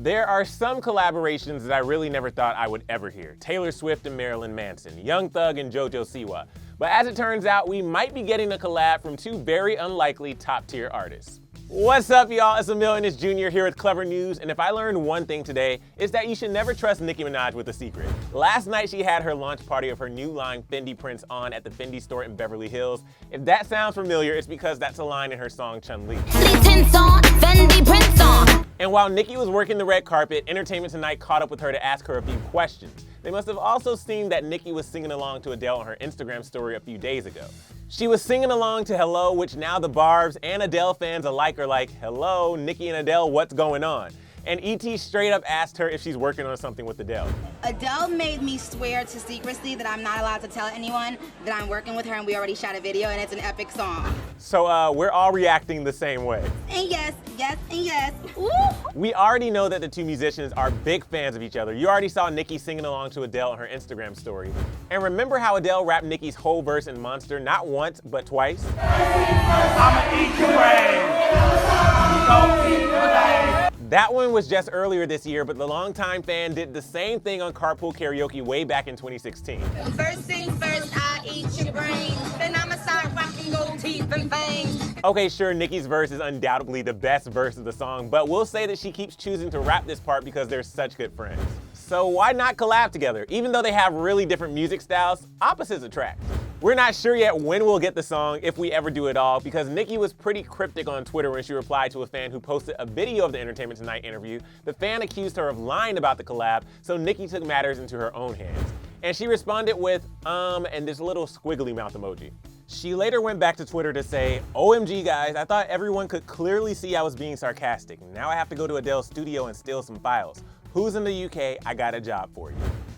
There are some collaborations that I really never thought I would ever hear. Taylor Swift and Marilyn Manson, Young Thug and Jojo Siwa. But as it turns out, we might be getting a collab from two very unlikely top-tier artists. What's up, y'all? It's Emile Ennis Jr. here with Clevver News, and if I learned one thing today, it's that you should never trust Nicki Minaj with a secret. Last night, she had her launch party of her new line Fendi Prints On at the Fendi store in Beverly Hills. If that sounds familiar, it's because that's a line in her song Chun Li. Fendi Prints On. And while Nicki was working the red carpet, Entertainment Tonight caught up with her to ask her a few questions. They must have also seen that Nicki was singing along to Adele on her Instagram story a few days ago. She was singing along to HELLOOOO, which now the Barbz and Adele fans alike are like, hello, Nicki and Adele, what's going on? And ET straight up asked her if she's working on something with Adele. Adele made me swear to secrecy that I'm not allowed to tell anyone that I'm working with her, and we already shot a video and it's an epic song. So we're all reacting the same way. And yes, yes, and yes. Woo! We already know that the two musicians are big fans of each other. You already saw Nicki singing along to Adele on her Instagram story. And remember how Adele rapped Nicki's whole verse in Monster not once, but twice? I'ma eat your ass. Don't eat your ass. That one was just earlier this year, but the longtime fan did the same thing on Carpool Karaoke way back in 2016. First thing first, I eat your brains. Then I'ma start rocking gold teeth and fangs. Okay, sure, Nicki's verse is undoubtedly the best verse of the song, but we'll say that she keeps choosing to rap this part because they're such good friends. So why not collab together? Even though they have really different music styles, opposites attract. We're not sure yet when we'll get the song, if we ever do at all, because Nicki was pretty cryptic on Twitter when she replied to a fan who posted a video of the Entertainment Tonight interview. The fan accused her of lying about the collab, so Nicki took matters into her own hands. And she responded with, and this little squiggly mouth emoji. She later went back to Twitter to say, OMG guys, I thought everyone could clearly see I was being sarcastic. Now I have to go to Adele's studio and steal some files. Who's in the UK? I got a job for you.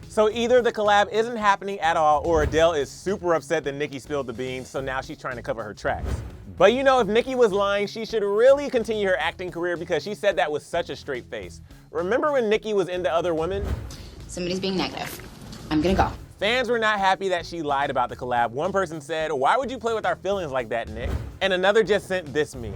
So either the collab isn't happening at all, or Adele is super upset that Nicki spilled the beans, so now she's trying to cover her tracks. But you know, if Nicki was lying, she should really continue her acting career because she said that with such a straight face. Remember when Nicki was into other women? Somebody's being negative. I'm gonna go. Fans were not happy that she lied about the collab. One person said, why would you play with our feelings like that, Nick? And another just sent this meme.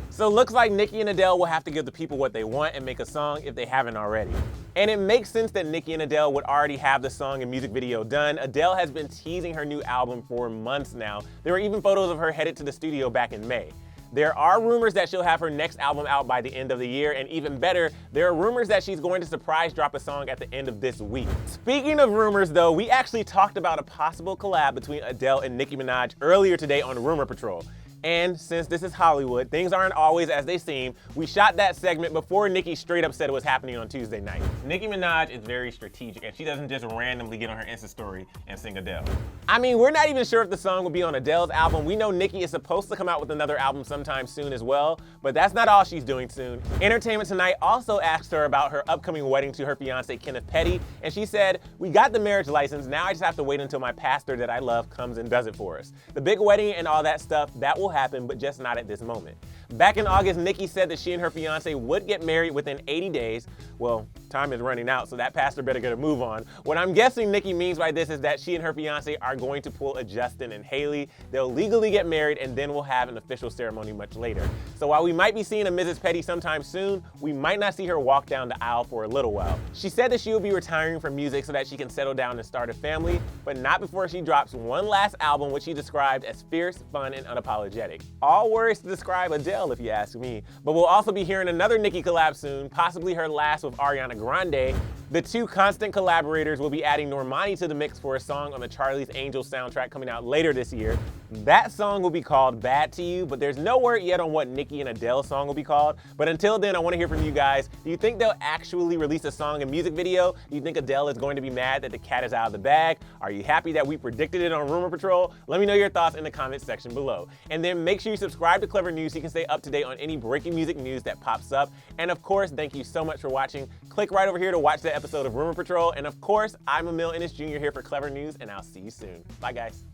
So it looks like Nicki and Adele will have to give the people what they want and make a song if they haven't already. And it makes sense that Nicki and Adele would already have the song and music video done. Adele has been teasing her new album for months now. There were even photos of her headed to the studio back in May. There are rumors that she'll have her next album out by the end of the year, and even better, there are rumors that she's going to surprise drop a song at the end of this week. Speaking of rumors though, we actually talked about a possible collab between Adele and Nicki Minaj earlier today on Rumor Patrol. And since this is Hollywood, things aren't always as they seem. We shot that segment before Nicki straight up said it was happening on Tuesday night. Nicki Minaj is very strategic, and she doesn't just randomly get on her Insta story and sing Adele. I mean, we're not even sure if the song will be on Adele's album. We know Nicki is supposed to come out with another album sometime soon as well, but that's not all she's doing soon. Entertainment Tonight also asked her about her upcoming wedding to her fiance Kenneth Petty, and she said, we got the marriage license, now I just have to wait until my pastor that I love comes and does it for us. The big wedding and all that stuff, that will happen, but just not at this moment. Back in August, Nicki said that she and her fiance would get married within 80 days. Well, time is running out, so that pastor better get a move on. What I'm guessing Nicki means by this is that she and her fiance are going to pull a Justin and Haley. They'll legally get married, and then we'll have an official ceremony much later. So while we might be seeing a Mrs. Petty sometime soon, we might not see her walk down the aisle for a little while. She said that she will be retiring from music so that she can settle down and start a family, but not before she drops one last album, which she described as fierce, fun, and unapologetic. All words to describe Adele, if you ask me. But we'll also be hearing another Nicki collab soon, possibly her last with Ariana Grande. The two constant collaborators will be adding Normani to the mix for a song on the Charlie's Angels soundtrack coming out later this year. That song will be called Bad to You, but there's no word yet on what Nicki and Adele's song will be called. But until then, I want to hear from you guys. Do you think they'll actually release a song and music video? Do you think Adele is going to be mad that the cat is out of the bag? Are you happy that we predicted it on Rumor Patrol? Let me know your thoughts in the comments section below. And then make sure you subscribe to Clevver News so you can stay up to date on any breaking music news that pops up. And of course, thank you so much for watching. Click right over here to watch the episode of Rumor Patrol. And of course, I'm Emile Ennis Jr. here for Clevver News, and I'll see you soon. Bye, guys.